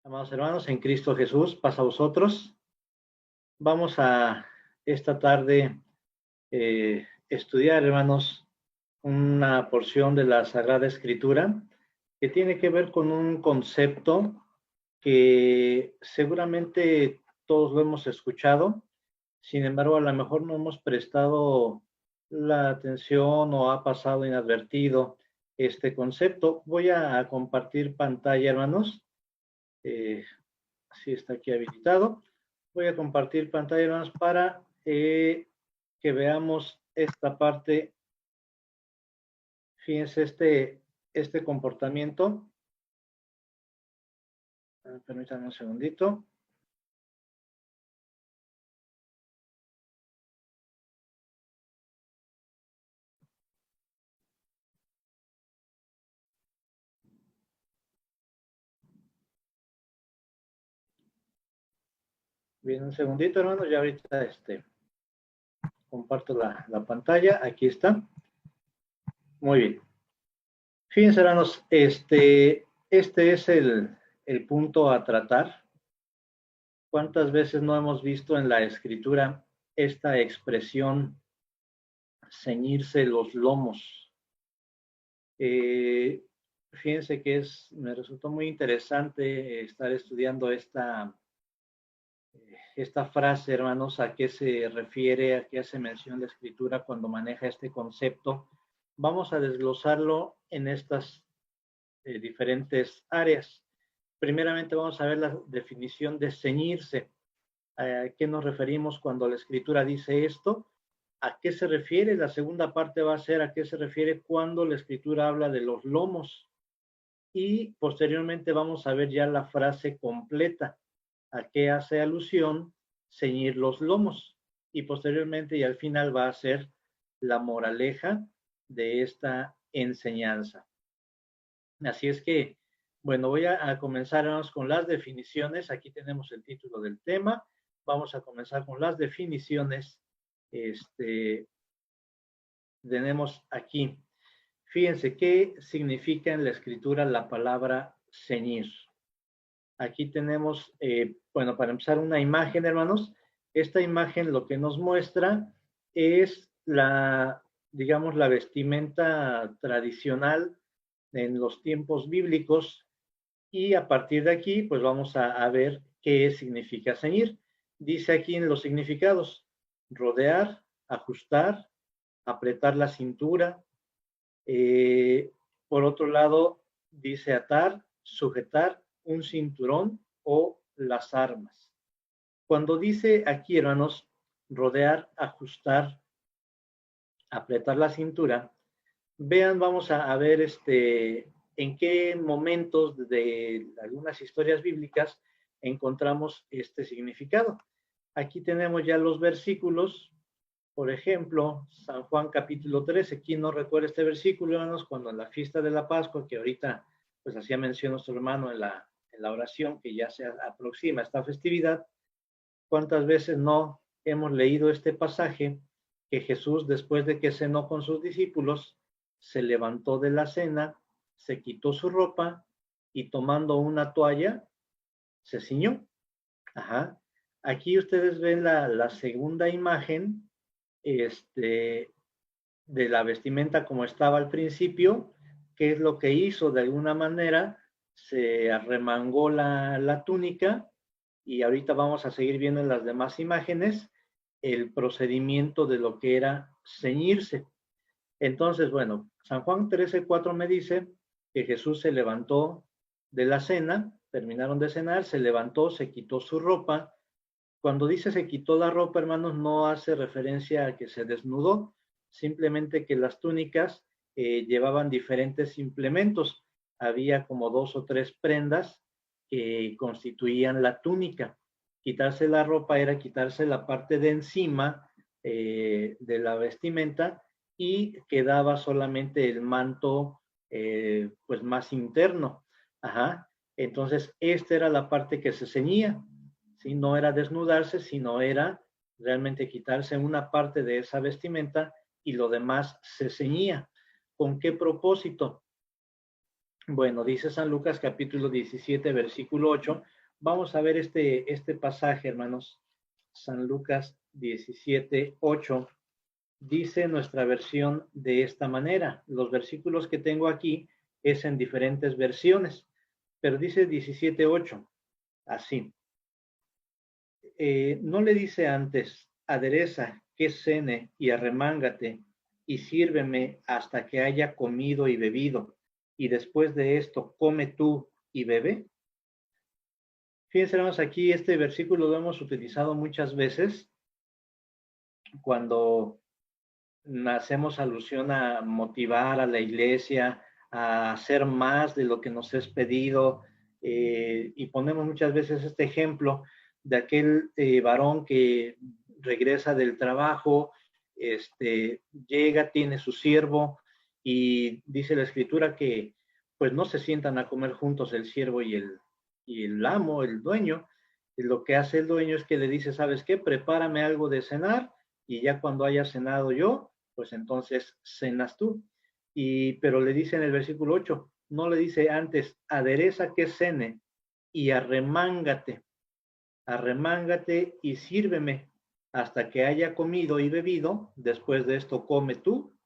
Amados hermanos, en Cristo Jesús, paz a vosotros. Vamos a esta tarde estudiar, hermanos, una porción de la Sagrada Escritura que tiene que ver con un concepto que seguramente todos lo hemos escuchado. Sin embargo, a lo mejor no hemos prestado la atención o ha pasado inadvertido este concepto. Voy a compartir pantalla, hermanos. Eh, si está aquí habilitado. Voy a compartir pantalla más para que veamos esta parte. Fíjense este comportamiento. Permítanme un segundito. Bien, un segundito, hermanos. Ya ahorita comparto la pantalla. Aquí está. Muy bien. Fíjense, hermanos, este es el punto a tratar. ¿Cuántas veces no hemos visto en la escritura esta expresión ceñirse los lomos? Fíjense que me resultó muy interesante estar estudiando esta frase, hermanos, a qué se refiere, a qué hace mención la escritura cuando maneja este concepto. Vamos a desglosarlo en estas diferentes áreas. Primeramente vamos a ver la definición de ceñirse. ¿A qué nos referimos cuando la escritura dice esto? ¿A qué se refiere? La segunda parte va a ser a qué se refiere cuando la escritura habla de los lomos. Y posteriormente vamos a ver ya la frase completa, a qué hace alusión ceñir los lomos. Y posteriormente y al final va a ser la moraleja de esta enseñanza. Así es que, bueno, voy a comenzar con las definiciones. Aquí tenemos el título del tema. Vamos a comenzar con las definiciones. Tenemos aquí. Fíjense qué significa en la escritura la palabra ceñir. Aquí tenemos, bueno, para empezar una imagen, hermanos. Esta imagen lo que nos muestra es digamos, la vestimenta tradicional en los tiempos bíblicos y a partir de aquí, pues vamos a ver qué significa ceñir. Dice aquí en los significados, rodear, ajustar, apretar la cintura. Por otro lado, dice atar, sujetar un cinturón o las armas. Cuando dice aquí, hermanos, rodear, ajustar, apretar la cintura, vean, vamos a ver en qué momentos de algunas historias bíblicas encontramos este significado. Aquí tenemos ya los versículos. Por ejemplo, San Juan capítulo 13, ¿quién no recuerda este versículo, hermanos? Cuando en la fiesta de la Pascua, que ahorita pues hacía mención nuestro hermano en la oración, que ya se aproxima esta festividad, ¿cuántas veces no hemos leído este pasaje que Jesús, después de que cenó con sus discípulos, se levantó de la cena, se quitó su ropa y tomando una toalla, se ciñó? Ajá. Aquí ustedes ven la segunda imagen, de la vestimenta como estaba al principio. ¿Qué es lo que hizo? De alguna manera se arremangó la túnica y ahorita vamos a seguir viendo en las demás imágenes el procedimiento de lo que era ceñirse. Entonces, bueno, San Juan 13:4 me dice que Jesús se levantó de la cena, terminaron de cenar, se levantó, se quitó su ropa. Cuando dice se quitó la ropa, hermanos, no hace referencia a que se desnudó, simplemente que las túnicas llevaban diferentes implementos. Había como 2 o 3 prendas que constituían la túnica. Quitarse la ropa era quitarse la parte de encima de la vestimenta y quedaba solamente el manto pues más interno. Ajá. Entonces, esta era la parte que se ceñía. ¿Sí? No era desnudarse, sino era realmente quitarse una parte de esa vestimenta y lo demás se ceñía. ¿Con qué propósito? Bueno, dice San Lucas capítulo 17, versículo 8. Vamos a ver este pasaje, hermanos. San Lucas 17, 8. Dice nuestra versión de esta manera. Los versículos que tengo aquí es en diferentes versiones, pero dice 17:8, así. No le dice antes, adereza, que cene y arremángate y sírveme hasta que haya comido y bebido, y después de esto come tú y bebe. Fíjense, hermanos, aquí este versículo lo hemos utilizado muchas veces cuando hacemos alusión a motivar a la iglesia a hacer más de lo que nos es pedido, y ponemos muchas veces este ejemplo de aquel varón que regresa del trabajo, llega, tiene su siervo y dice la escritura que pues no se sientan a comer juntos el siervo y el amo, el dueño. Y lo que hace el dueño es que le dice, ¿sabes qué? Prepárame algo de cenar y ya cuando haya cenado yo, pues entonces cenas tú. Pero le dice en el versículo 8, no le dice antes, adereza que cene y arremángate y sírveme hasta que haya comido y bebido, después de esto come tú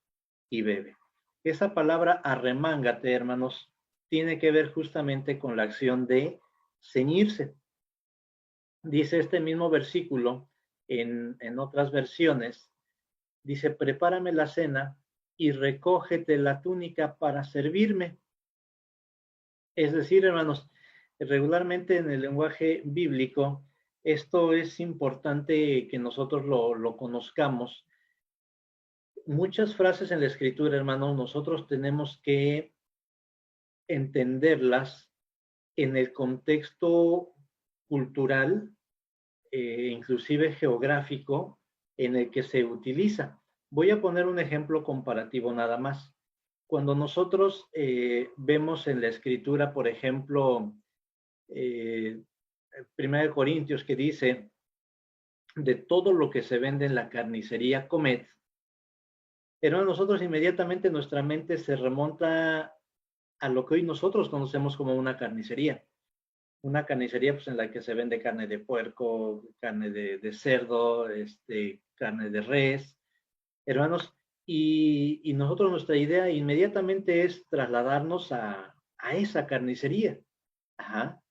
y bebe. Esa palabra arremángate, hermanos, tiene que ver justamente con la acción de ceñirse. Dice este mismo versículo en otras versiones, dice, prepárame la cena y recógete la túnica para servirme. Es decir, hermanos, regularmente en el lenguaje bíblico, esto es importante que nosotros lo conozcamos. Muchas frases en la escritura, hermanos, nosotros tenemos que entenderlas en el contexto cultural, inclusive geográfico, en el que se utiliza. Voy a poner un ejemplo comparativo nada más. Cuando nosotros vemos en la escritura, por ejemplo, 1 Corintios que dice, de todo lo que se vende en la carnicería, comed. Pero nosotros inmediatamente nuestra mente se remonta a lo que hoy nosotros conocemos como una carnicería. Una carnicería pues, en la que se vende carne de puerco, carne de cerdo, carne de res, hermanos, y nosotros nuestra idea inmediatamente es trasladarnos a esa carnicería. Ajá.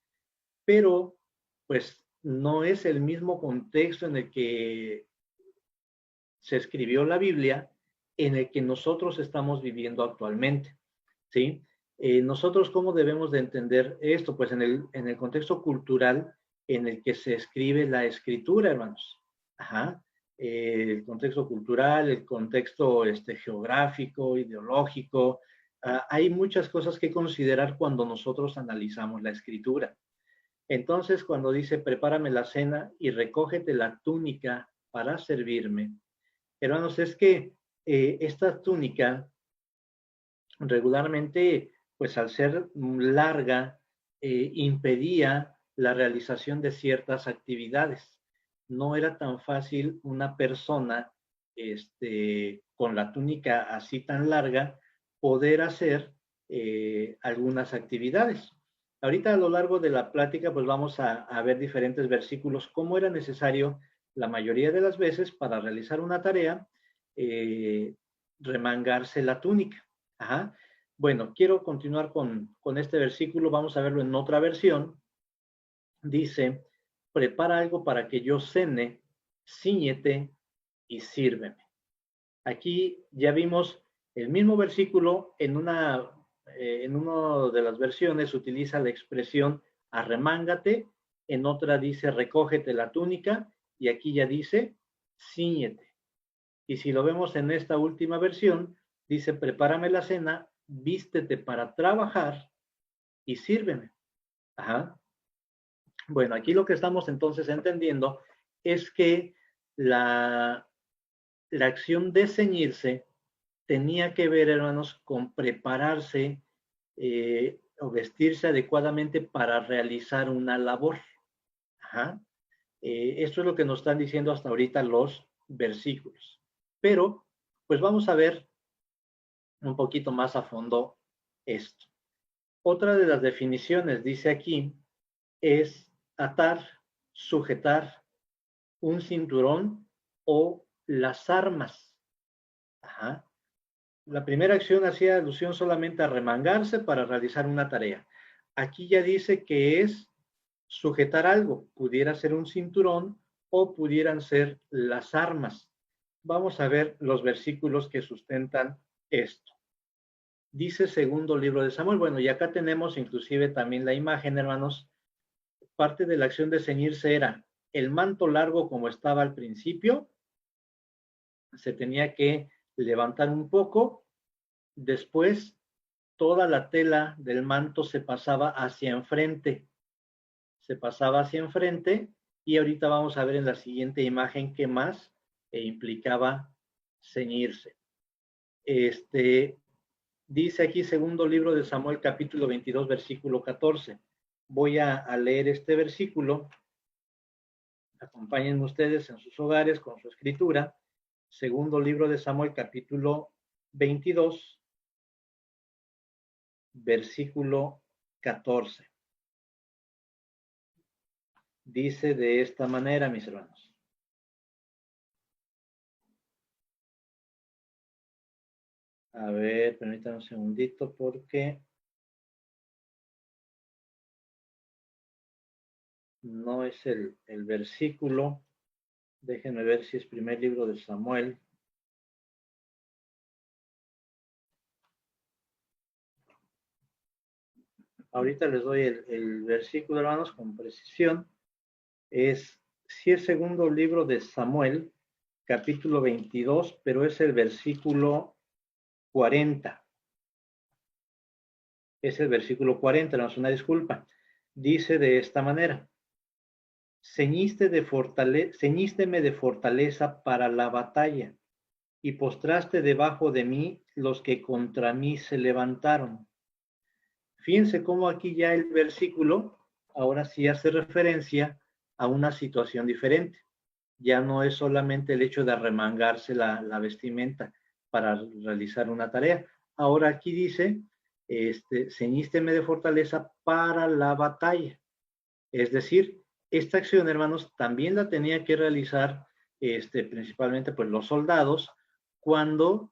Pero pues no es el mismo contexto en el que se escribió la Biblia en el que nosotros estamos viviendo actualmente, ¿sí? Nosotros, ¿cómo debemos de entender esto? Pues en el contexto cultural en el que se escribe la escritura, hermanos. Ajá. El contexto cultural, el contexto geográfico, ideológico. Hay muchas cosas que considerar cuando nosotros analizamos la escritura. Entonces, cuando dice, prepárame la cena y recógete la túnica para servirme, hermanos, es que esta túnica regularmente, pues al ser larga, impedía la realización de ciertas actividades. No era tan fácil una persona con la túnica así tan larga poder hacer algunas actividades. Ahorita a lo largo de la plática, pues vamos a ver diferentes versículos, cómo era necesario la mayoría de las veces para realizar una tarea, remangarse la túnica. Ajá. Bueno, quiero continuar con este versículo, vamos a verlo en otra versión. Dice, prepara algo para que yo cene, cíñete y sírveme. Aquí ya vimos el mismo versículo en una de las versiones utiliza la expresión arremángate, en otra dice recógete la túnica y aquí ya dice cíñete. Y si lo vemos en esta última versión, dice prepárame la cena, vístete para trabajar y sírveme. Ajá. Bueno, aquí lo que estamos entonces entendiendo es que la acción de ceñirse tenía que ver, hermanos, con prepararse o vestirse adecuadamente para realizar una labor. Ajá. Esto es lo que nos están diciendo hasta ahorita los versículos. Pero, pues vamos a ver un poquito más a fondo esto. Otra de las definiciones, dice aquí, es atar, sujetar, un cinturón o las armas. Ajá. La primera acción hacía alusión solamente a remangarse para realizar una tarea. Aquí ya dice que es sujetar algo. Pudiera ser un cinturón o pudieran ser las armas. Vamos a ver los versículos que sustentan esto. Dice segundo libro de Samuel. Bueno, y acá tenemos inclusive también la imagen, hermanos. Parte de la acción de ceñirse era el manto largo como estaba al principio. Se tenía que levantar un poco. Después, toda la tela del manto se pasaba hacia enfrente. Se pasaba hacia enfrente y ahorita vamos a ver en la siguiente imagen qué más implicaba ceñirse. Dice aquí segundo libro de Samuel capítulo 22 versículo 14. Voy a leer este versículo. Acompáñenme ustedes en sus hogares con su escritura. Segundo libro de Samuel capítulo 22 versículo 14. Dice de esta manera, mis hermanos. A ver, permítanme un segundito porque no es el versículo. Déjenme ver si es primer libro de Samuel. Ahorita les doy el versículo, hermanos, con precisión. Sí es segundo libro de Samuel, capítulo 22, pero es el versículo 40. Es el versículo 40, no es una disculpa. Dice de esta manera: ceñísteme de fortaleza para la batalla, y postraste debajo de mí los que contra mí se levantaron. Fíjense cómo aquí ya el versículo ahora sí hace referencia a una situación diferente. Ya no es solamente el hecho de arremangarse la vestimenta para realizar una tarea. Ahora aquí dice, ceñísteme de fortaleza para la batalla. Es decir, esta acción, hermanos, también la tenía que realizar principalmente pues los soldados cuando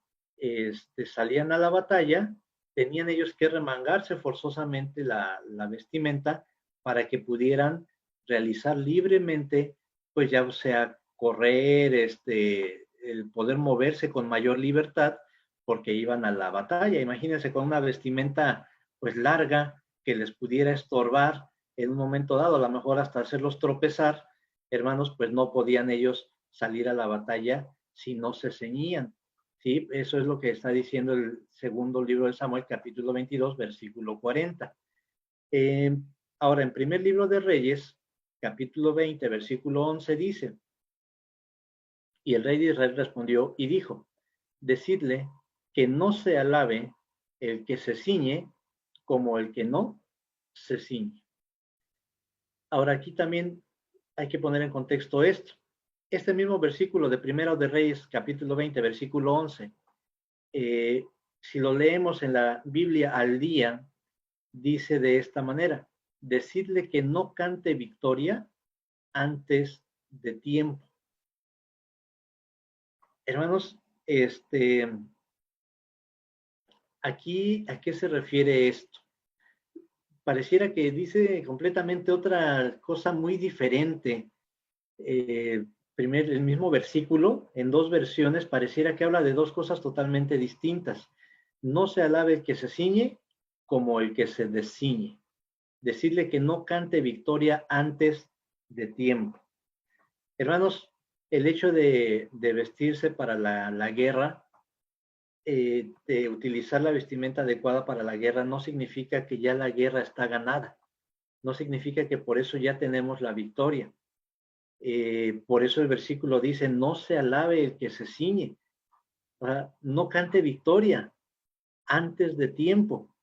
salían a la batalla, tenían ellos que remangarse forzosamente la vestimenta para que pudieran realizar libremente, pues ya sea correr, el poder moverse con mayor libertad, porque iban a la batalla. Imagínense con una vestimenta pues larga que les pudiera estorbar en un momento dado, a lo mejor hasta hacerlos tropezar, hermanos, pues no podían ellos salir a la batalla si no se ceñían. ¿Sí? Eso es lo que está diciendo el segundo libro de Samuel, capítulo 22, versículo 40. Ahora, en primer libro de Reyes, capítulo 20, versículo 11, dice: y el rey de Israel respondió y dijo: decidle que no se alabe el que se ciñe como el que no se ciñe. Ahora, aquí también hay que poner en contexto esto. Este mismo versículo de Primero de Reyes, capítulo 20, versículo 11, si lo leemos en la Biblia al día, dice de esta manera: decidle que no cante victoria antes de tiempo. Hermanos, aquí, ¿a qué se refiere esto? Pareciera que dice completamente otra cosa muy diferente. El mismo versículo, en dos versiones, pareciera que habla de dos cosas totalmente distintas. No se alabe el que se ciñe como el que se desciñe. Decirle que no cante victoria antes de tiempo. Hermanos, el hecho de vestirse para la guerra, de utilizar la vestimenta adecuada para la guerra, no significa que ya la guerra está ganada. No significa que por eso ya tenemos la victoria. Por eso el versículo dice: no se alabe el que se ciñe, no cante victoria antes de tiempo,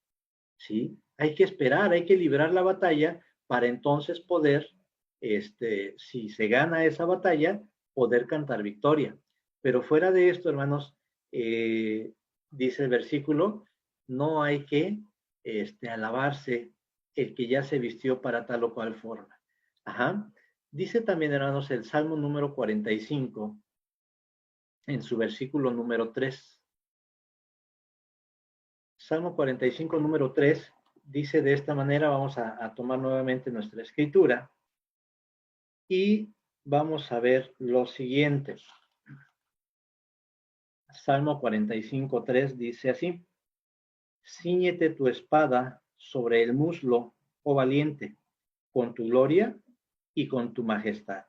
¿sí? Hay que esperar, hay que librar la batalla para entonces poder, si se gana esa batalla, poder cantar victoria. Pero fuera de esto, hermanos, dice el versículo, no hay que alabarse el que ya se vistió para tal o cual forma. Ajá. Dice también, hermanos, el Salmo número 45, en su versículo número 3. Salmo 45, número 3, dice de esta manera, vamos a tomar nuevamente nuestra escritura y vamos a ver lo siguiente. Salmo 45, 3 dice así: Cíñete tu espada sobre el muslo, oh valiente, con tu gloria y con tu majestad.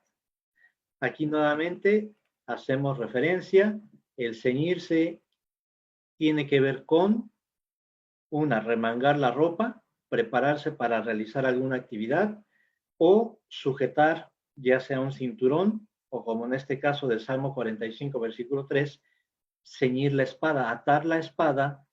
Aquí nuevamente hacemos referencia, el ceñirse tiene que ver con remangar la ropa, prepararse para realizar alguna actividad o sujetar ya sea un cinturón o, como en este caso del Salmo 45, versículo 3, ceñir la espada, atar la espada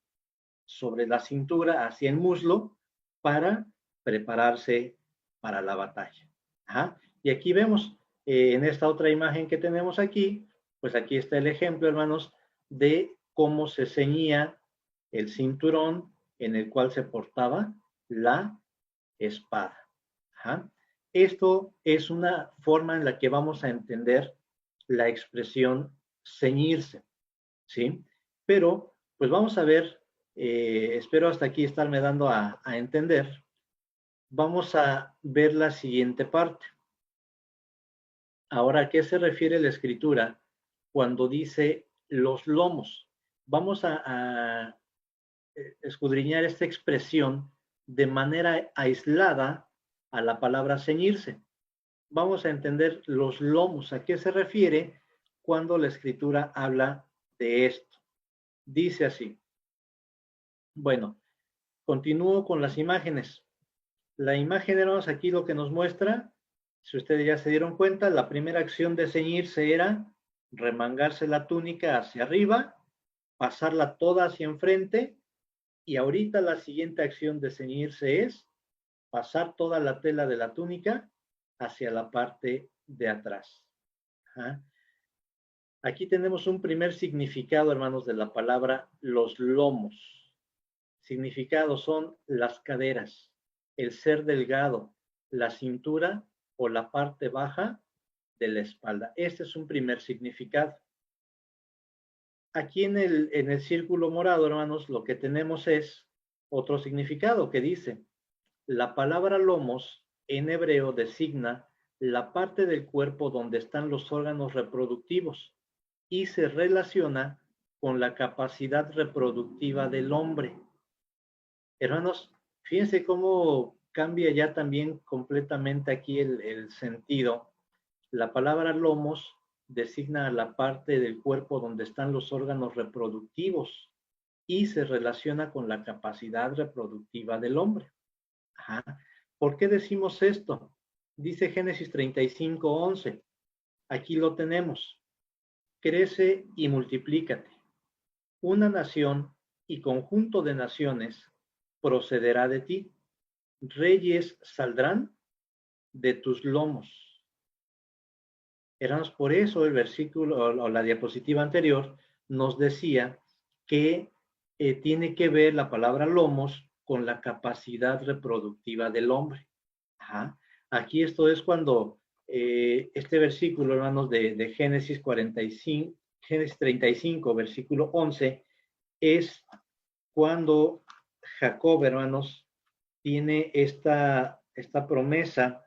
sobre la cintura hacia el muslo para prepararse para la batalla. Ajá. Y aquí vemos, en esta otra imagen que tenemos aquí, pues aquí está el ejemplo, hermanos, de cómo se ceñía el cinturón en el cual se portaba la espada. Ajá. Esto es una forma en la que vamos a entender la expresión ceñirse, ¿sí? Pero, pues vamos a ver, espero hasta aquí estarme dando a entender. Vamos a ver la siguiente parte. Ahora, ¿a qué se refiere la escritura cuando dice los lomos? Vamos a escudriñar esta expresión de manera aislada a la palabra ceñirse. Vamos a entender los lomos, a qué se refiere cuando la escritura habla de esto. Dice así. Bueno, continúo con las imágenes. La imagen, hermanos, aquí lo que nos muestra, si ustedes ya se dieron cuenta, la primera acción de ceñirse era remangarse la túnica hacia arriba, pasarla toda hacia enfrente, y ahorita la siguiente acción de ceñirse es pasar toda la tela de la túnica hacia la parte de atrás. Ajá. Aquí tenemos un primer significado, hermanos, de la palabra los lomos. Significados son las caderas, el ser delgado, la cintura o la parte baja de la espalda. Este es un primer significado. Aquí en el círculo morado, hermanos, lo que tenemos es otro significado que dice: la palabra lomos en hebreo designa la parte del cuerpo donde están los órganos reproductivos y se relaciona con la capacidad reproductiva del hombre. Hermanos, fíjense cómo cambia ya también completamente aquí el sentido. La palabra lomos designa la parte del cuerpo donde están los órganos reproductivos y se relaciona con la capacidad reproductiva del hombre. Ajá. ¿Por qué decimos esto? Dice Génesis 35:11. Aquí lo tenemos. Crece y multiplícate. Una nación y conjunto de naciones procederá de ti. Reyes saldrán de tus lomos. Hermanos, por eso el versículo o la diapositiva anterior nos decía que tiene que ver la palabra lomos con la capacidad reproductiva del hombre. Ajá. Aquí esto es cuando este versículo, hermanos, de Génesis 45, Génesis 35, versículo 11, es cuando Jacob, hermanos, tiene esta promesa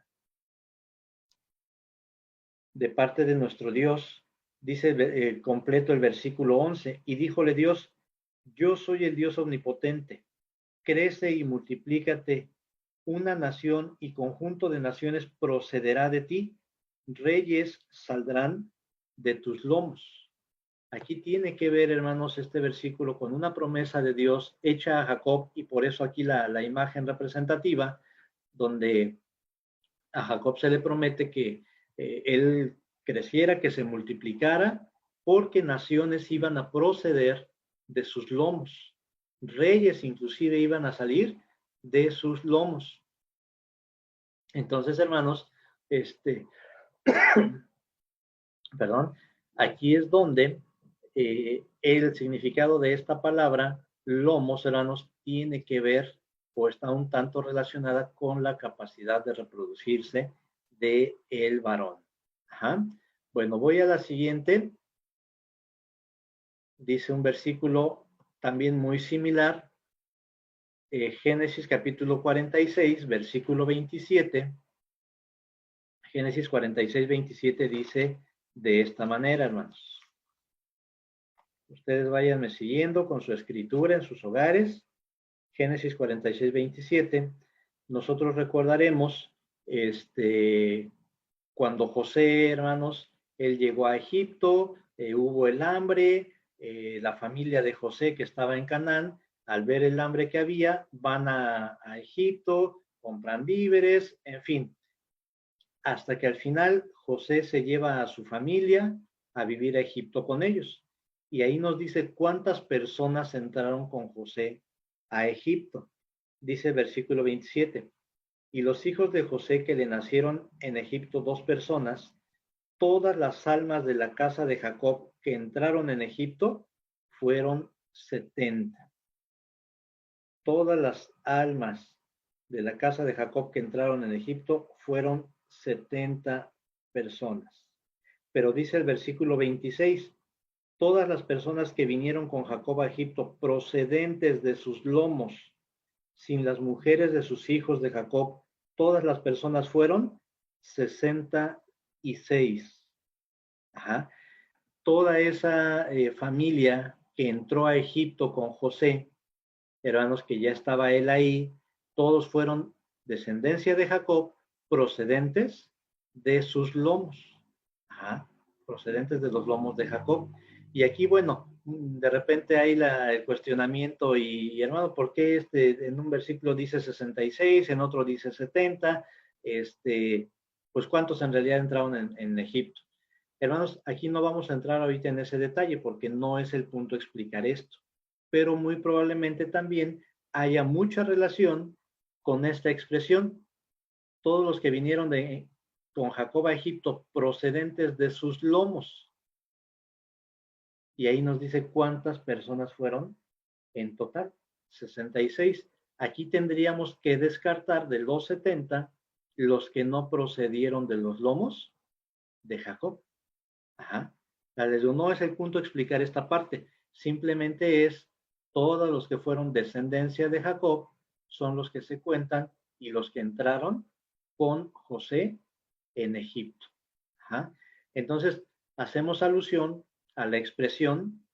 de parte de nuestro Dios. Dice completo el versículo 11, y díjole Dios: yo soy el Dios omnipotente, crece y multiplícate, una nación y conjunto de naciones procederá de ti, reyes saldrán de tus lomos. Aquí tiene que ver, hermanos, este versículo con una promesa de Dios hecha a Jacob, y por eso aquí la imagen representativa, donde a Jacob se le promete que él creciera, que se multiplicara, porque naciones iban a proceder de sus lomos. Reyes inclusive iban a salir de sus lomos. Entonces, hermanos, perdón, aquí es donde el significado de esta palabra, lomos, hermanos, tiene que ver o está un tanto relacionada con la capacidad de reproducirse de el varón. Ajá. Bueno, voy a la siguiente. Dice un versículo también muy similar, Génesis capítulo 46, versículo 27. Génesis 46, 27 dice de esta manera, hermanos. Ustedes váyanme siguiendo con su escritura en sus hogares. Génesis 46, 27. Nosotros recordaremos cuando José, hermanos, él llegó a Egipto, hubo el hambre, la familia de José que estaba en Canaán, al ver el hambre que había, van a Egipto, compran víveres, en fin, hasta que al final José se lleva a su familia a vivir a Egipto con ellos. Y ahí nos dice cuántas personas entraron con José a Egipto. Dice versículo 27. Y los hijos de José que le nacieron en Egipto 2 personas, todas las almas de la casa de Jacob que entraron en Egipto fueron 70. Todas las almas de la casa de Jacob que entraron en Egipto fueron 70 personas. Pero dice el versículo 26, todas las personas que vinieron con Jacob a Egipto procedentes de sus lomos, sin las mujeres de sus hijos de Jacob, todas las personas fueron 66. Ajá. Toda esa familia que entró a Egipto con José, hermanos, que ya estaba él ahí, todos fueron descendencia de Jacob, procedentes de sus lomos. Ajá, procedentes de los lomos de Jacob. Y aquí, bueno, de repente hay el cuestionamiento y, hermano, ¿por qué en un versículo dice 66, en otro dice 70? Pues cuántos en realidad entraron en Egipto. Hermanos, aquí no vamos a entrar ahorita en ese detalle porque no es el punto explicar esto, pero muy probablemente también haya mucha relación con esta expresión. Todos los que vinieron con Jacob a Egipto procedentes de sus lomos. Y ahí nos dice cuántas personas fueron en total, 66. Aquí tendríamos que descartar de los 70 los que no procedieron de los lomos de Jacob. Ajá. No es el punto explicar esta parte, simplemente es todos los que fueron descendencia de Jacob son los que se cuentan y los que entraron con José en Egipto. Ajá. Entonces, hacemos alusión a la expresión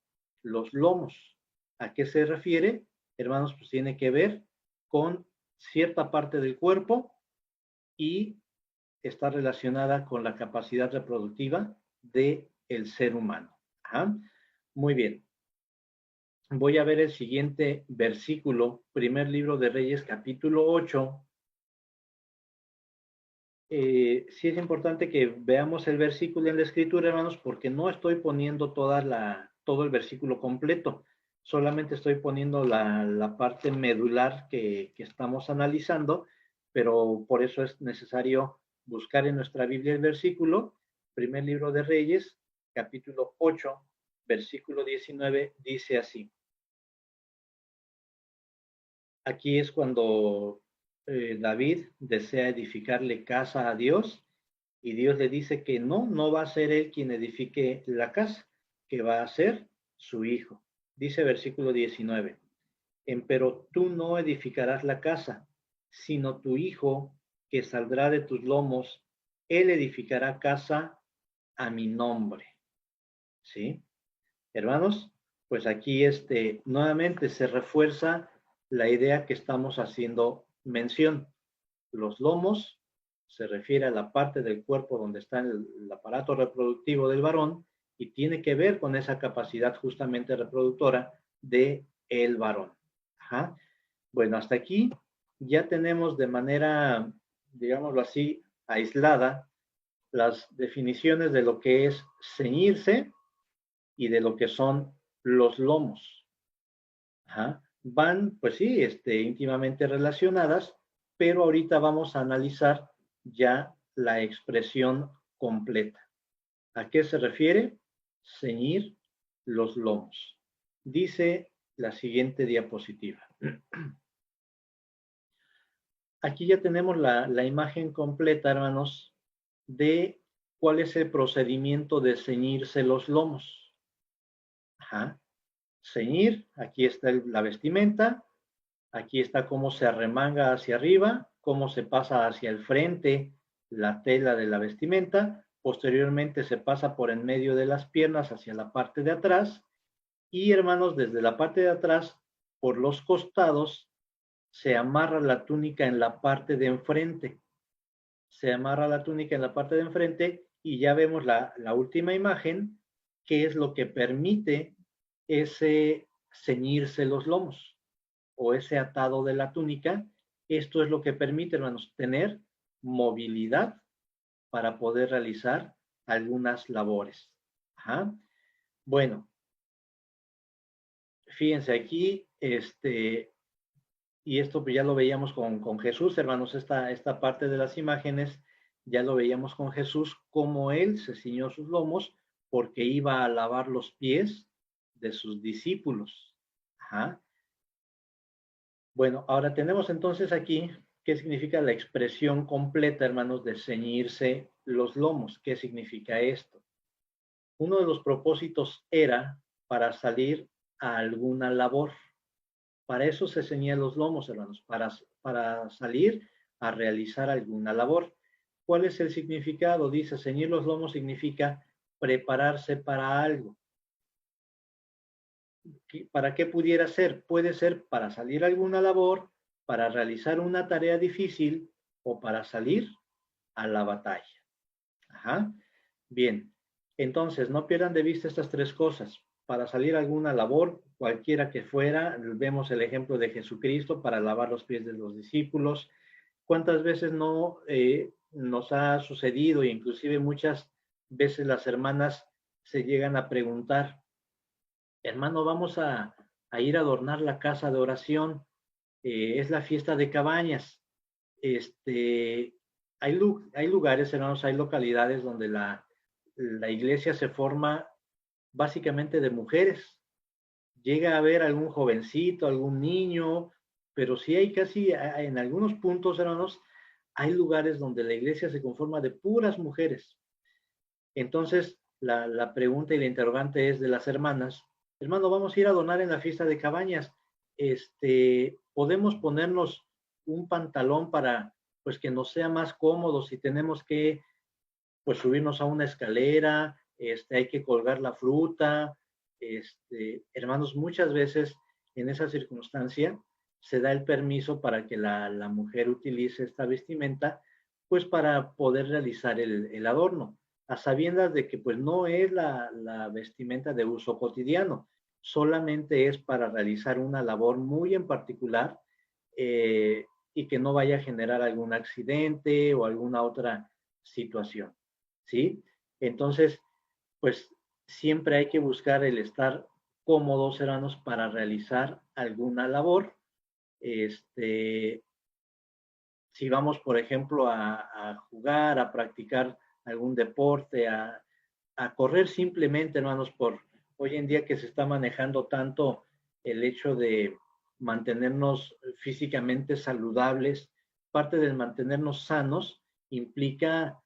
los lomos. ¿A qué se refiere? Hermanos, pues tiene que ver con cierta parte del cuerpo y está relacionada con la capacidad reproductiva del ser humano. Ajá. Muy bien. Voy a ver el siguiente versículo, primer libro de Reyes, capítulo 8. Sí es importante que veamos el versículo en la escritura, hermanos, porque no estoy poniendo todo el versículo completo, solamente estoy poniendo la parte medular que estamos analizando, pero por eso es necesario buscar en nuestra Biblia el versículo, primer libro de Reyes, capítulo 8, versículo 19, dice así. Aquí es cuando David desea edificarle casa a Dios y Dios le dice que no va a ser él quien edifique la casa, que va a ser su hijo. Dice versículo 19, pero tú no edificarás la casa, sino tu hijo que saldrá de tus lomos, él edificará casa a mi nombre. ¿Sí? Hermanos, pues aquí nuevamente se refuerza la idea que estamos haciendo mención. Los lomos se refiere a la parte del cuerpo donde está el aparato reproductivo del varón y tiene que ver con esa capacidad justamente reproductora de el varón. Ajá. Bueno, hasta aquí ya tenemos de manera, digámoslo así, aislada las definiciones de lo que es ceñirse y de lo que son los lomos. Ajá. Van, pues sí, íntimamente relacionadas, pero ahorita vamos a analizar ya la expresión completa. ¿A qué se refiere? Ceñir los lomos. Dice la siguiente diapositiva. Aquí ya tenemos la imagen completa, hermanos, de cuál es el procedimiento de ceñirse los lomos. Ajá. Ceñir, aquí está la vestimenta, aquí está cómo se arremanga hacia arriba, cómo se pasa hacia el frente la tela de la vestimenta, posteriormente se pasa por en medio de las piernas hacia la parte de atrás y, hermanos, desde la parte de atrás, por los costados, se amarra la túnica en la parte de enfrente. Se amarra la túnica en la parte de enfrente y ya vemos la última imagen, que es lo que permite ese ceñirse los lomos o ese atado de la túnica. Esto es lo que permite, hermanos, tener movilidad para poder realizar algunas labores. Ajá. Bueno, fíjense aquí, y esto pues ya lo veíamos con Jesús, hermanos, esta parte de las imágenes, ya lo veíamos con Jesús, cómo él se ciñó sus lomos porque iba a lavar los pies de sus discípulos. Ajá. Bueno, ahora tenemos entonces aquí qué significa la expresión completa, hermanos, de ceñirse los lomos. ¿Qué significa esto? Uno de los propósitos era para salir a alguna labor. Para eso se ceñían los lomos, hermanos, para salir a realizar alguna labor. ¿Cuál es el significado? Dice, ceñir los lomos significa prepararse para algo. ¿Para qué pudiera ser? Puede ser para salir a alguna labor, para realizar una tarea difícil o para salir a la batalla. Ajá. Bien, entonces no pierdan de vista estas tres cosas. Para salir a alguna labor, cualquiera que fuera, vemos el ejemplo de Jesucristo para lavar los pies de los discípulos. ¿Cuántas veces no nos ha sucedido, e inclusive muchas veces las hermanas se llegan a preguntar, hermano, vamos a ir a adornar la casa de oración, es la fiesta de cabañas. Este, hay lugares, hermanos, hay localidades donde la iglesia se forma básicamente de mujeres. Llega a haber algún jovencito, algún niño, pero sí hay casi, en algunos puntos, hermanos, hay lugares donde la iglesia se conforma de puras mujeres. Entonces, la pregunta y la interrogante es de las hermanas, hermano, vamos a ir a donar en la fiesta de cabañas, podemos ponernos un pantalón para, pues, que nos sea más cómodo si tenemos que, pues, subirnos a una escalera, hay que colgar la fruta, hermanos, muchas veces en esa circunstancia se da el permiso para que la mujer utilice esta vestimenta, pues para poder realizar el adorno, a sabiendas de que pues no es la vestimenta de uso cotidiano, solamente es para realizar una labor muy en particular y que no vaya a generar algún accidente o alguna otra situación, ¿sí? Entonces, pues siempre hay que buscar el estar cómodos, hermanos, para realizar alguna labor. Este, si vamos, por ejemplo, a jugar, a practicar algún deporte, a correr simplemente, hermanos, por hoy en día que se está manejando tanto el hecho de mantenernos físicamente saludables, parte del mantenernos sanos implica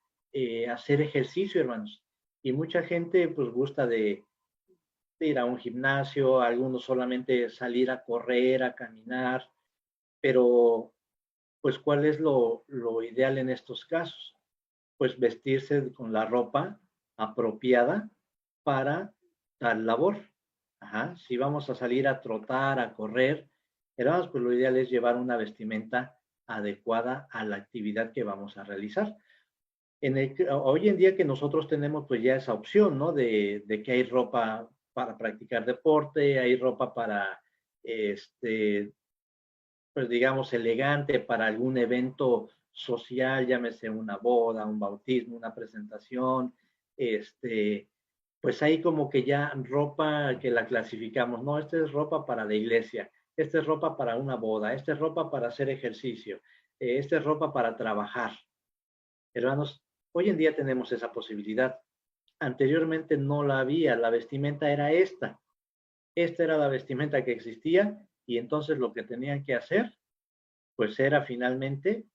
hacer ejercicio, hermanos. Y mucha gente pues gusta de ir a un gimnasio, algunos solamente salir a correr, a caminar, pero pues ¿cuál es lo ideal en estos casos? Pues vestirse con la ropa apropiada para tal labor. Ajá. Si vamos a salir a trotar, a correr, hermanos, pues lo ideal es llevar una vestimenta adecuada a la actividad que vamos a realizar. Hoy en día que nosotros tenemos pues ya esa opción, ¿no? De que hay ropa para practicar deporte, hay ropa para, pues digamos, elegante para algún evento social, llámese una boda, un bautismo, una presentación, pues hay como que ya ropa que la clasificamos, no, esta es ropa para la iglesia, esta es ropa para una boda, esta es ropa para hacer ejercicio, esta es ropa para trabajar. Hermanos, hoy en día tenemos esa posibilidad. Anteriormente no la había, la vestimenta era esta era la vestimenta que existía y entonces lo que tenían que hacer pues era finalmente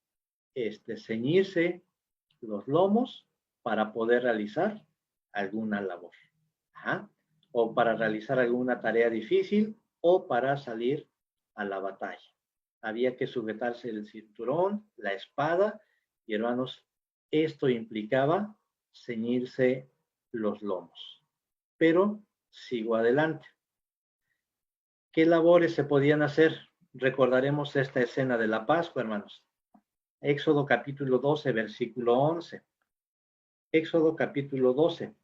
ceñirse los lomos para poder realizar alguna labor. Ajá. O para realizar alguna tarea difícil o para salir a la batalla. Había que sujetarse el cinturón, la espada, y hermanos, esto implicaba ceñirse los lomos. Pero sigo adelante. ¿Qué labores se podían hacer? Recordaremos esta escena de la Pascua, hermanos. Éxodo capítulo 12, versículo 11. Éxodo capítulo 12.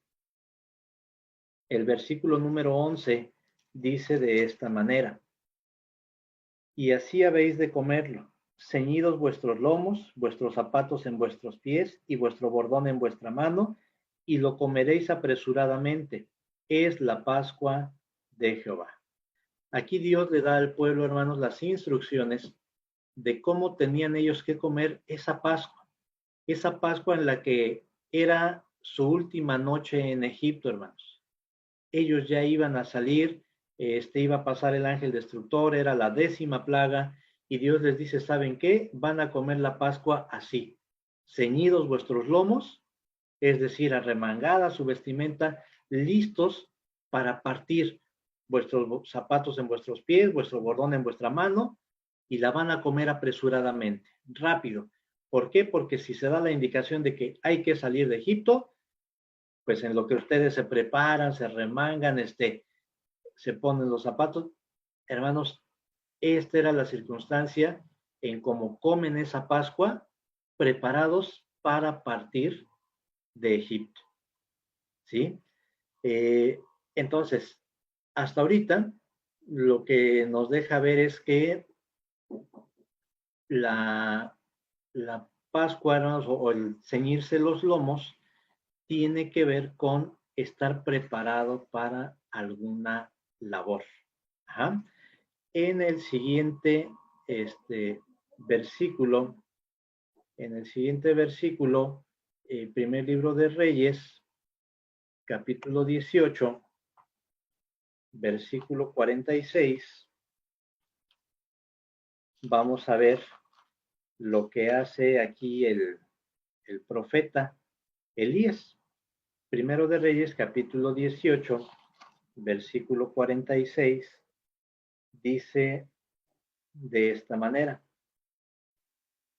El versículo número 11 dice de esta manera: y así habéis de comerlo, ceñidos vuestros lomos, vuestros zapatos en vuestros pies y vuestro bordón en vuestra mano, y lo comeréis apresuradamente. Es la Pascua de Jehová. Aquí Dios le da al pueblo, hermanos, las instrucciones de cómo tenían ellos que comer esa Pascua en la que era su última noche en Egipto, hermanos. Ellos ya iban a salir, iba a pasar el ángel destructor, era la 10ª plaga, y Dios les dice, ¿saben qué? Van a comer la Pascua así, ceñidos vuestros lomos, es decir, arremangada su vestimenta, listos para partir, vuestros zapatos en vuestros pies, vuestro bordón en vuestra mano, y la van a comer apresuradamente, rápido. ¿Por qué? Porque si se da la indicación de que hay que salir de Egipto, pues en lo que ustedes se preparan, se remangan, se ponen los zapatos, hermanos, esta era la circunstancia en cómo comen esa Pascua, preparados para partir de Egipto, ¿sí? Entonces, hasta ahorita, lo que nos deja ver es que la, la Pascua, hermanos, o el ceñirse los lomos, tiene que ver con estar preparado para alguna labor. Ajá. En el siguiente versículo, primer libro de Reyes, capítulo 18, versículo 46, vamos a ver lo que hace aquí el profeta Elías. Primero de Reyes, capítulo 18, versículo 46, dice de esta manera: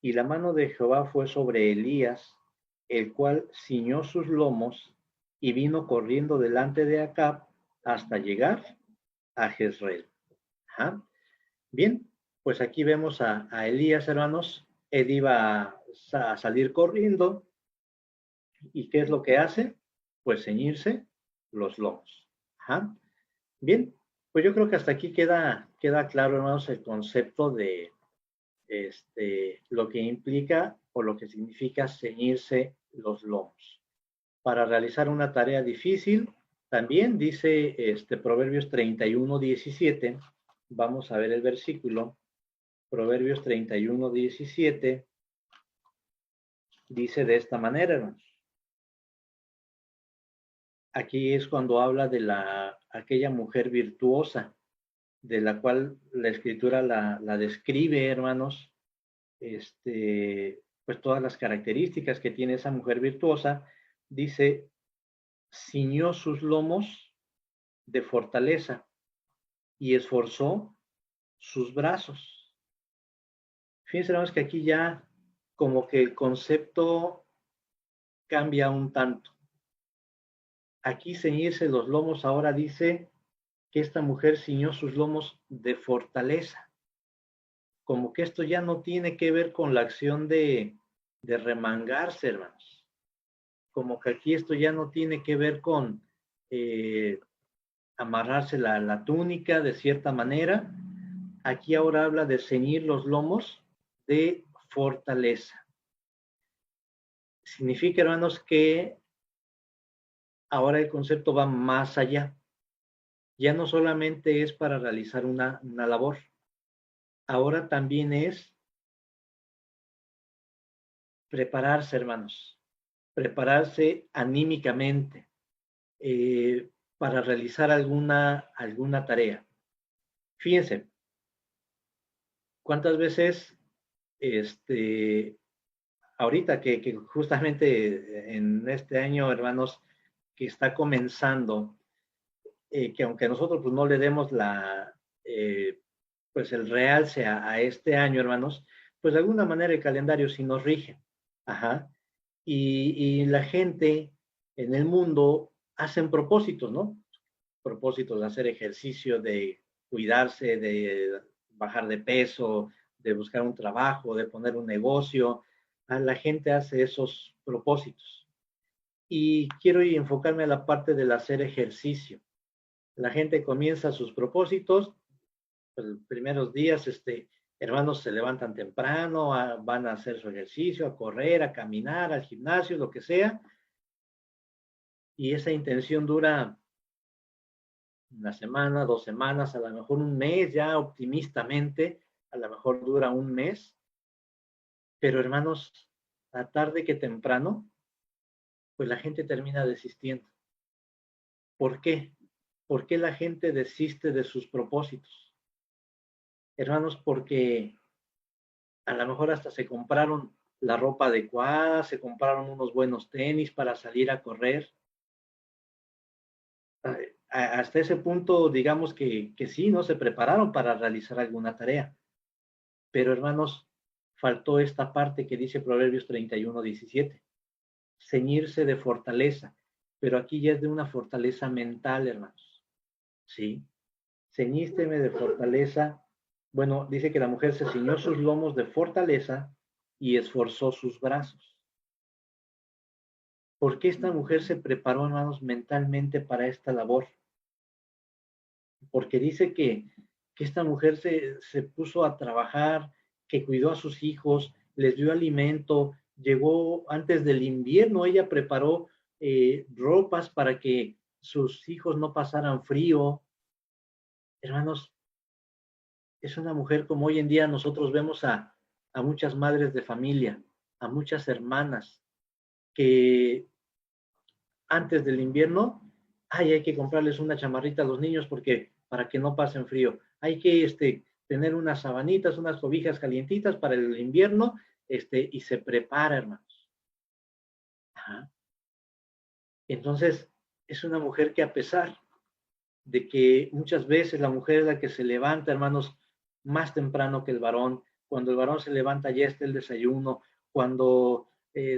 y la mano de Jehová fue sobre Elías, el cual ciñó sus lomos y vino corriendo delante de Acab hasta llegar a Jezreel. Ajá. Bien, pues aquí vemos a Elías, hermanos. Él iba a salir corriendo. ¿Y qué es lo que hace? Pues ceñirse los lomos. Ajá. Bien, pues yo creo que hasta aquí queda claro, hermanos, el concepto de lo que implica o lo que significa ceñirse los lomos. Para realizar una tarea difícil, también dice Proverbios 31:17, vamos a ver el versículo, Proverbios 31:17, dice de esta manera, hermanos. Aquí es cuando habla de aquella mujer virtuosa, de la cual la escritura la describe, hermanos, pues todas las características que tiene esa mujer virtuosa. Dice, ciñó sus lomos de fortaleza y esforzó sus brazos. Fíjense, hermanos, que aquí ya como que el concepto cambia un tanto. Aquí ceñirse los lomos ahora dice que esta mujer ciñó sus lomos de fortaleza. Como que esto ya no tiene que ver con la acción de remangarse, hermanos. Como que aquí esto ya no tiene que ver con amarrarse la túnica de cierta manera. Aquí ahora habla de ceñir los lomos de fortaleza. Significa, hermanos, que ahora el concepto va más allá. Ya no solamente es para realizar una labor, ahora también es prepararse, hermanos, prepararse anímicamente para realizar alguna tarea. Fíjense, ¿cuántas veces ahorita que justamente en este año, hermanos, que está comenzando, que aunque nosotros pues no le demos pues el realce a este año, hermanos, pues de alguna manera el calendario sí nos rige. Ajá. Y la gente en el mundo hacen propósitos, ¿no? Propósitos de hacer ejercicio, de cuidarse, de bajar de peso, de buscar un trabajo, de poner un negocio. La gente hace esos propósitos. Y quiero enfocarme a la parte del hacer ejercicio. La gente comienza sus propósitos, pues, los primeros días, hermanos se levantan temprano, van a hacer su ejercicio, a correr, a caminar, al gimnasio, lo que sea, y esa intención dura una semana, 2 semanas, a lo mejor un mes, ya optimistamente, a lo mejor dura un mes, pero hermanos, a tarde que temprano, pues la gente termina desistiendo. ¿Por qué? ¿Por qué la gente desiste de sus propósitos? Hermanos, porque a lo mejor hasta se compraron la ropa adecuada, se compraron unos buenos tenis para salir a correr. Hasta ese punto, digamos que sí, ¿no? Se prepararon para realizar alguna tarea. Pero hermanos, faltó esta parte que dice Proverbios 31:17, ceñirse de fortaleza, pero aquí ya es de una fortaleza mental, hermanos, ¿sí? Ceñísteme de fortaleza. Bueno, dice que la mujer se ciñó sus lomos de fortaleza y esforzó sus brazos. ¿Por qué esta mujer se preparó, hermanos, mentalmente para esta labor? Porque dice que esta mujer se puso a trabajar, que cuidó a sus hijos, les dio alimento, llegó antes del invierno, ella preparó ropas para que sus hijos no pasaran frío. Hermanos, es una mujer como hoy en día nosotros vemos a muchas madres de familia, a muchas hermanas que antes del invierno, ay, hay que comprarles una chamarrita a los niños porque para que no pasen frío. Hay que tener unas sabanitas, unas cobijas calientitas para el invierno, y se prepara, hermanos. Ajá. Entonces, es una mujer que a pesar de que muchas veces la mujer es la que se levanta, hermanos, más temprano que el varón. Cuando el varón se levanta ya está el desayuno. Cuando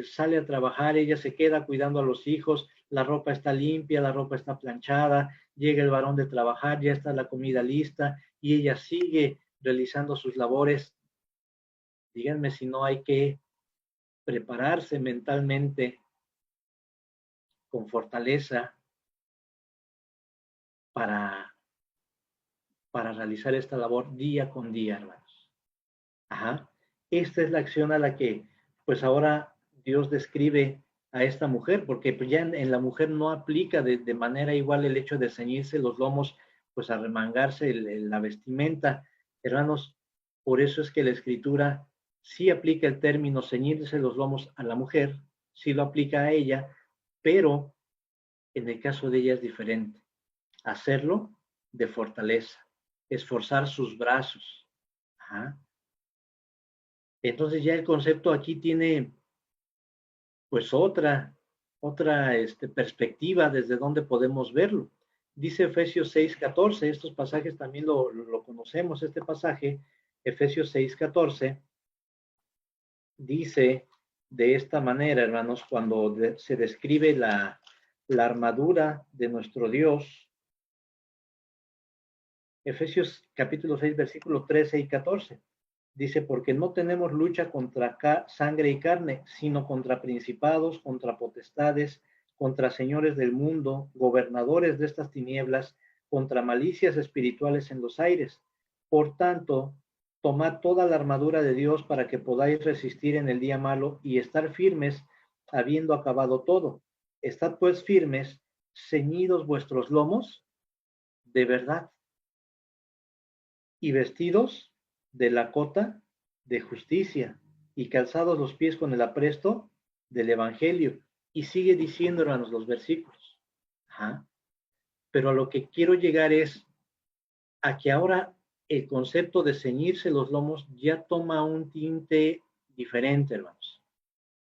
sale a trabajar, ella se queda cuidando a los hijos, la ropa está limpia, la ropa está planchada, llega el varón de trabajar, ya está la comida lista y ella sigue realizando sus labores. Díganme si no hay que prepararse mentalmente con fortaleza para, para realizar esta labor día con día, hermanos. Ajá. Esta es la acción a la que, pues ahora Dios describe a esta mujer, porque pues ya en la mujer no aplica de manera igual el hecho de ceñirse los lomos, pues a remangarse la vestimenta. Hermanos, por eso es que la escritura sí aplica el término ceñirse los lomos a la mujer, sí lo aplica a ella, pero en el caso de ella es diferente. Hacerlo de fortaleza, esforzar sus brazos. Ajá. Entonces ya el concepto aquí tiene pues otra perspectiva desde donde podemos verlo. Dice Efesios 6:14, estos pasajes también lo conocemos, este pasaje, Efesios 6:14, dice de esta manera, hermanos, cuando se describe la armadura de nuestro Dios, Efesios capítulo 6, versículos 13 y 14. Dice, porque no tenemos lucha contra sangre y carne, sino contra principados, contra potestades, contra señores del mundo, gobernadores de estas tinieblas, contra malicias espirituales en los aires. Por tanto, tomad toda la armadura de Dios para que podáis resistir en el día malo y estar firmes, habiendo acabado todo. Estad pues firmes, ceñidos vuestros lomos de verdad y vestidos de la cota de justicia y calzados los pies con el apresto del Evangelio. Y sigue diciendo, hermanos, los versículos. Ajá. Pero a lo que quiero llegar es a que ahora el concepto de ceñirse los lomos ya toma un tinte diferente, hermanos.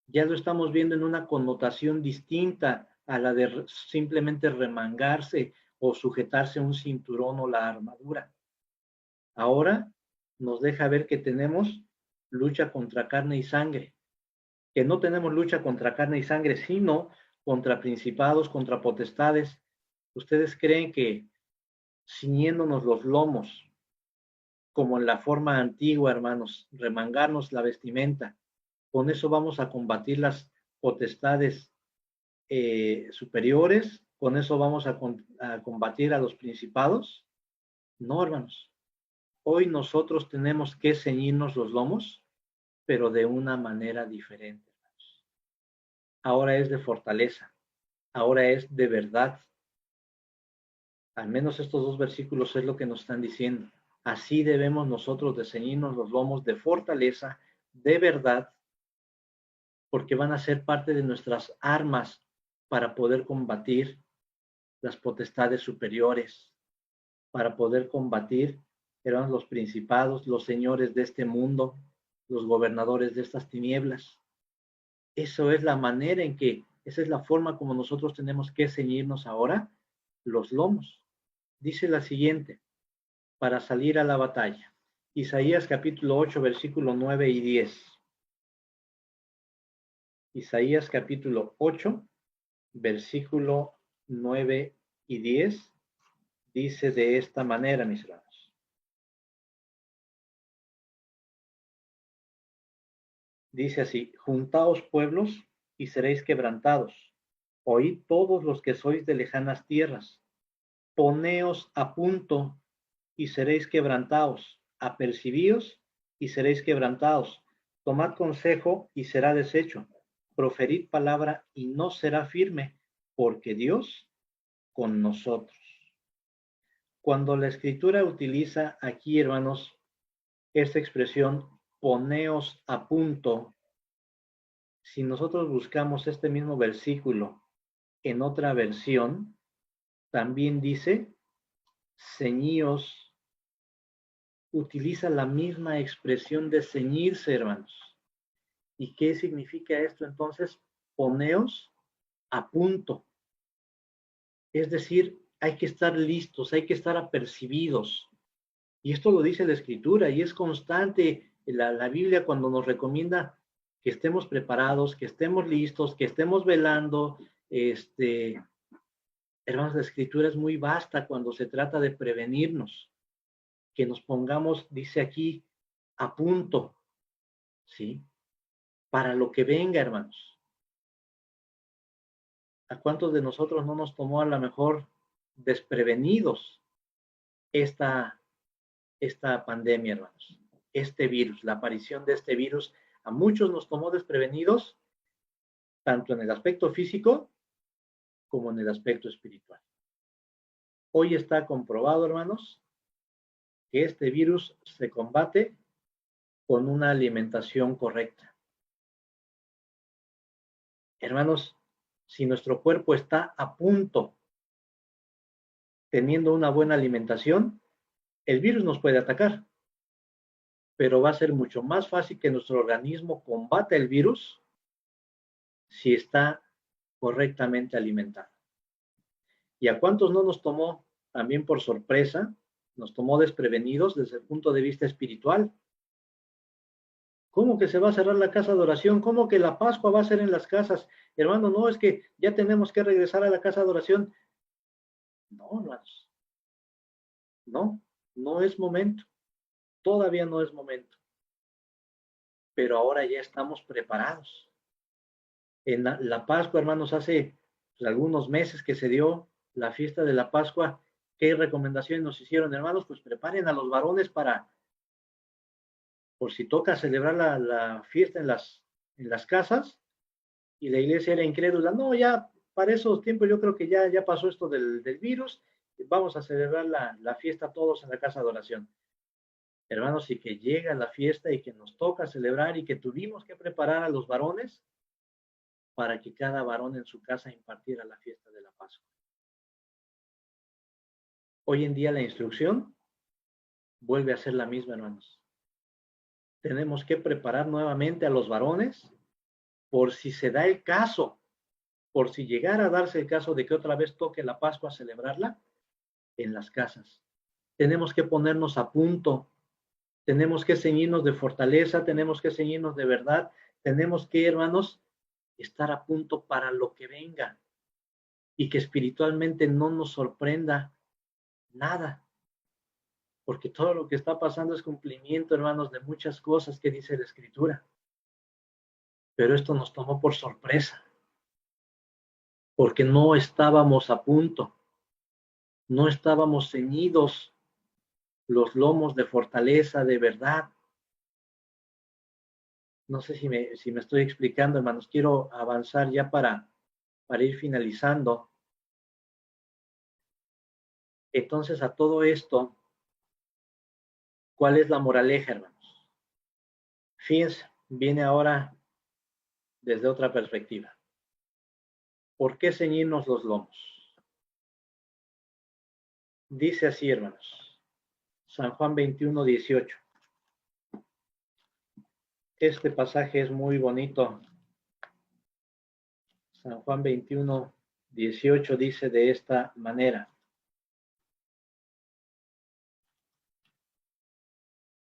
Ya lo estamos viendo en una connotación distinta a la de simplemente remangarse o sujetarse a un cinturón o la armadura. Ahora nos deja ver que tenemos lucha contra carne y sangre, que no tenemos lucha contra carne y sangre, sino contra principados, contra potestades. ¿Ustedes creen que ciñéndonos los lomos, como en la forma antigua, hermanos, remangarnos la vestimenta, con eso vamos a combatir las potestades superiores, con eso vamos a combatir a los principados? No, hermanos. Hoy nosotros tenemos que ceñirnos los lomos, pero de una manera diferente, hermanos. Ahora es de fortaleza, ahora es de verdad. Al menos estos dos versículos es lo que nos están diciendo. Así debemos nosotros de ceñirnos los lomos de fortaleza, de verdad, porque van a ser parte de nuestras armas para poder combatir las potestades superiores, para poder combatir, hermanos, los principados, los señores de este mundo, los gobernadores de estas tinieblas. Eso es la manera en que, esa es la forma como nosotros tenemos que ceñirnos ahora los lomos. Dice la siguiente, para salir a la batalla. Isaías capítulo 8, versículo 9 y 10. Isaías capítulo 8, versículo 9 y 10, dice de esta manera, mis hermanos. Dice así, juntaos pueblos y seréis quebrantados. Oíd todos los que sois de lejanas tierras. Poneos a punto y seréis quebrantados. Apercibíos y seréis quebrantados. Tomad consejo y será deshecho. Proferid palabra y no será firme, porque Dios con nosotros. Cuando la escritura utiliza aquí, hermanos, esta expresión, poneos a punto, si nosotros buscamos este mismo versículo en otra versión, también dice, ceñíos, utiliza la misma expresión de ceñirse, hermanos. ¿Y qué significa esto entonces? Poneos a punto. Es decir, hay que estar listos, hay que estar apercibidos. Y esto lo dice la Escritura y es constante la Biblia cuando nos recomienda que estemos preparados, que estemos listos, que estemos velando. Hermanos, la Escritura es muy vasta cuando se trata de prevenirnos, que nos pongamos, dice aquí, a punto, ¿sí? Para lo que venga, hermanos. ¿A cuántos de nosotros no nos tomó a lo mejor desprevenidos esta pandemia, hermanos? Este virus, la aparición de este virus, a muchos nos tomó desprevenidos, tanto en el aspecto físico como en el aspecto espiritual. Hoy está comprobado, hermanos, que este virus se combate con una alimentación correcta. Hermanos, si nuestro cuerpo está a punto, teniendo una buena alimentación, el virus nos puede atacar, pero va a ser mucho más fácil que nuestro organismo combata el virus si está correctamente alimentado. ¿Y a cuántos no nos tomó también por sorpresa? Nos tomó desprevenidos desde el punto de vista espiritual. ¿Cómo que se va a cerrar la casa de oración? ¿Cómo que la Pascua va a ser en las casas? Hermano, no, es que ya tenemos que regresar a la casa de oración. No, hermanos, no, no es momento. Todavía no es momento. Pero ahora ya estamos preparados. En la Pascua, hermanos, hace pues, algunos meses que se dio la fiesta de la Pascua. ¿Qué recomendaciones nos hicieron, hermanos? Pues preparen a los varones para, por si toca celebrar la fiesta en las casas, y la iglesia era incrédula. No, ya para esos tiempos yo creo que ya pasó esto del virus, vamos a celebrar la fiesta todos en la casa de oración. Hermanos, y que llega la fiesta y que nos toca celebrar y que tuvimos que preparar a los varones para que cada varón en su casa impartiera la fiesta de la Pascua. Hoy en día la instrucción vuelve a ser la misma, hermanos. Tenemos que preparar nuevamente a los varones por si se da el caso, por si llegara a darse el caso de que otra vez toque la Pascua a celebrarla en las casas. Tenemos que ponernos a punto, tenemos que ceñirnos de fortaleza, tenemos que ceñirnos de verdad, tenemos que, hermanos, estar a punto para lo que venga y que espiritualmente no nos sorprenda nada, porque todo lo que está pasando es cumplimiento, hermanos, de muchas cosas que dice la Escritura. Pero esto nos tomó por sorpresa, porque no estábamos a punto, no estábamos ceñidos los lomos de fortaleza, de verdad. No sé si me estoy explicando, hermanos. Quiero avanzar ya para ir finalizando. Entonces, a todo esto, ¿cuál es la moraleja, hermanos? Fíjense, viene ahora desde otra perspectiva. ¿Por qué ceñirnos los lomos? Dice así, hermanos. San Juan 21, 18. Este pasaje es muy bonito. San Juan 21, 18 dice de esta manera.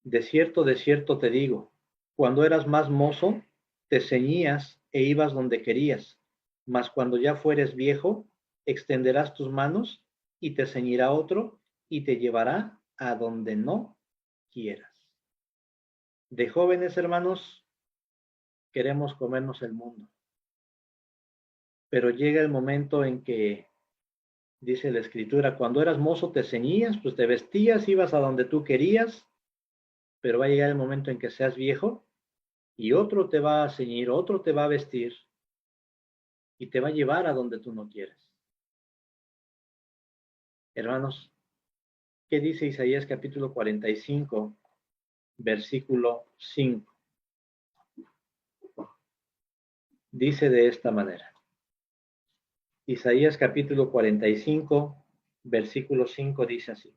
De cierto te digo, cuando eras más mozo, te ceñías e ibas donde querías, mas cuando ya fueres viejo, extenderás tus manos y te ceñirá otro y te llevará a donde no quieras. De jóvenes, hermanos, queremos comernos el mundo, pero llega el momento en que, dice la Escritura, cuando eras mozo te ceñías, pues te vestías, ibas a donde tú querías, pero va a llegar el momento en que seas viejo y otro te va a ceñir, otro te va a vestir y te va a llevar a donde tú no quieres. Hermanos, ¿qué dice Isaías capítulo 45, versículo 5? Dice de esta manera. Isaías capítulo 45, versículo 5 dice así.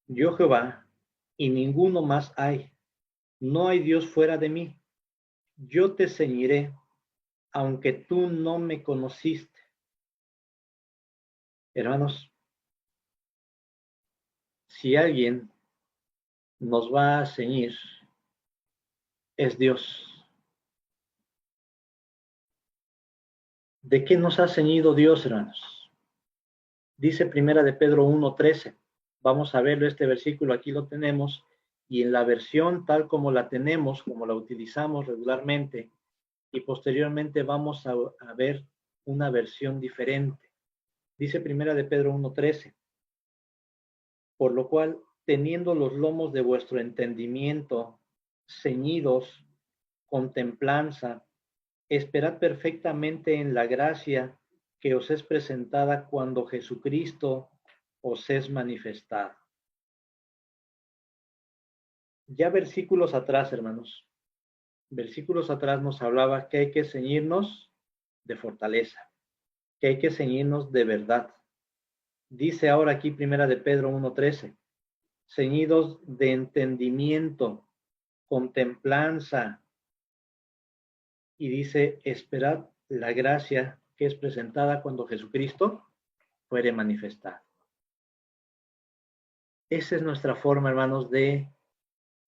Yo Jehová, y ninguno más hay. No hay Dios fuera de mí. Yo te ceñiré, aunque tú no me conociste. Hermanos, si alguien nos va a ceñir, es Dios. ¿De qué nos ha ceñido Dios, hermanos? Dice Primera de Pedro 1:13. Vamos a verlo, este versículo aquí lo tenemos, y en la versión tal como la tenemos, como la utilizamos regularmente, y posteriormente vamos a ver una versión diferente. Dice Primera de Pedro 1:13. Por lo cual, teniendo los lomos de vuestro entendimiento ceñidos con templanza, esperad perfectamente en la gracia que os es presentada cuando Jesucristo os es manifestado. Ya versículos atrás, hermanos, versículos atrás nos hablaba que hay que ceñirnos de fortaleza, que hay que ceñirnos de verdad. Dice ahora aquí Primera de Pedro 1:13, ceñidos de entendimiento, con templanza, y dice, esperad la gracia que es presentada cuando Jesucristo fuere manifestado. Esa es nuestra forma, hermanos, de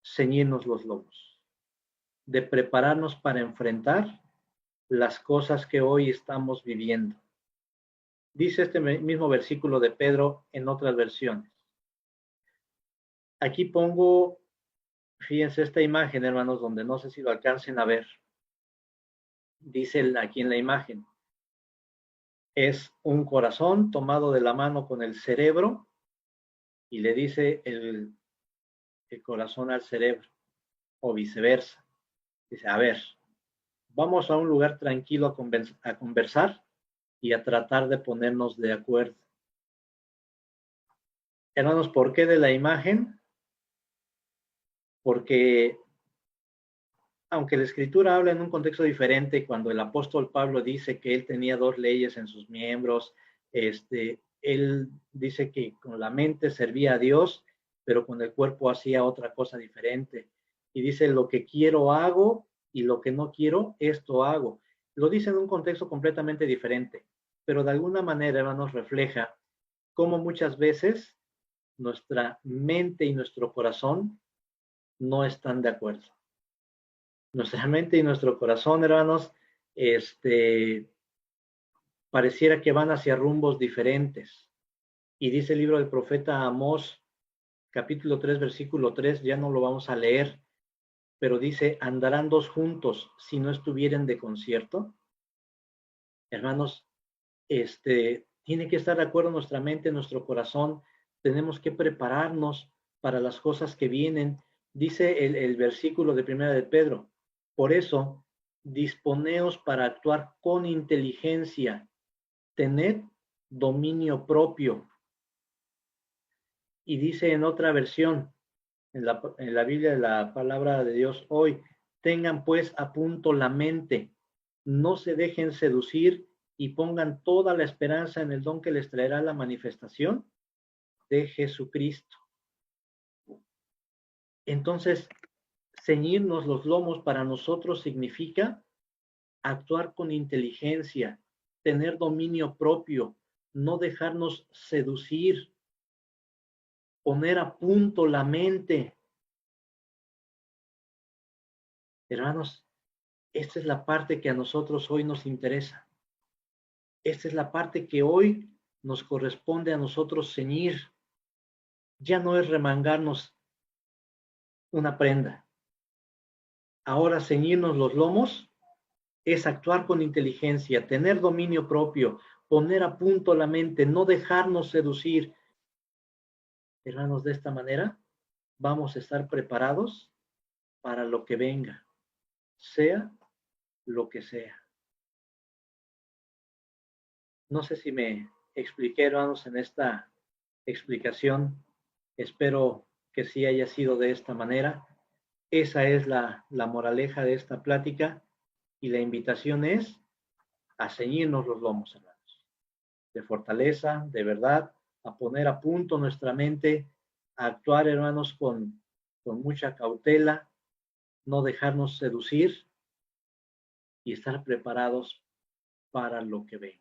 ceñirnos los lomos, de prepararnos para enfrentar las cosas que hoy estamos viviendo. Dice este mismo versículo de Pedro en otras versiones. Aquí pongo, fíjense esta imagen, hermanos, donde no sé si lo alcancen a ver. Dice aquí en la imagen, es un corazón tomado de la mano con el cerebro y le dice el corazón al cerebro, o viceversa. Dice, a ver, vamos a un lugar tranquilo a conversar y a tratar de ponernos de acuerdo. Hermanos, ¿por qué de la imagen? Porque aunque la Escritura habla en un contexto diferente, cuando el apóstol Pablo dice que él tenía dos leyes en sus miembros, él dice que con la mente servía a Dios, pero con el cuerpo hacía otra cosa diferente. Y dice, lo que quiero hago y lo que no quiero, esto hago. Lo dice en un contexto completamente diferente, pero de alguna manera, hermanos, refleja cómo muchas veces nuestra mente y nuestro corazón no están de acuerdo. Nuestra mente y nuestro corazón, hermanos, pareciera que van hacia rumbos diferentes. Y dice el libro del profeta Amós, capítulo 3, versículo 3, ya no lo vamos a leer, pero dice, ¿andarán dos juntos si no estuvieren de concierto? Hermanos, tiene que estar de acuerdo nuestra mente, nuestro corazón. Tenemos que prepararnos para las cosas que vienen. Dice el versículo de Primera de Pedro, por eso, disponeos para actuar con inteligencia, tened dominio propio. Y dice en otra versión, en la Biblia de la palabra de Dios hoy, tengan pues a punto la mente, no se dejen seducir y pongan toda la esperanza en el don que les traerá la manifestación de Jesucristo. Entonces, ceñirnos los lomos para nosotros significa actuar con inteligencia, tener dominio propio, no dejarnos seducir, poner a punto la mente. Hermanos, esta es la parte que a nosotros hoy nos interesa. Esta es la parte que hoy nos corresponde a nosotros ceñir. Ya no es remangarnos una prenda. Ahora ceñirnos los lomos es actuar con inteligencia, tener dominio propio, poner a punto la mente, no dejarnos seducir. Hermanos, de esta manera vamos a estar preparados para lo que venga, sea lo que sea. No sé si me expliqué, hermanos, en esta explicación. Espero que sí haya sido de esta manera. Esa es la moraleja de esta plática y la invitación es a ceñirnos los lomos, hermanos, de fortaleza, de verdad, a poner a punto nuestra mente, a actuar, hermanos, con mucha cautela, no dejarnos seducir y estar preparados para lo que venga.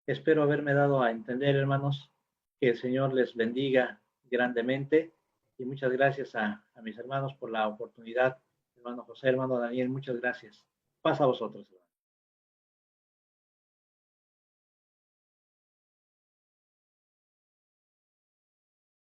Espero haberme dado a entender, hermanos, que el Señor les bendiga grandemente y muchas gracias a mis hermanos por la oportunidad. Hermano José, hermano Daniel, muchas gracias. Pasa a vosotros, hermanos.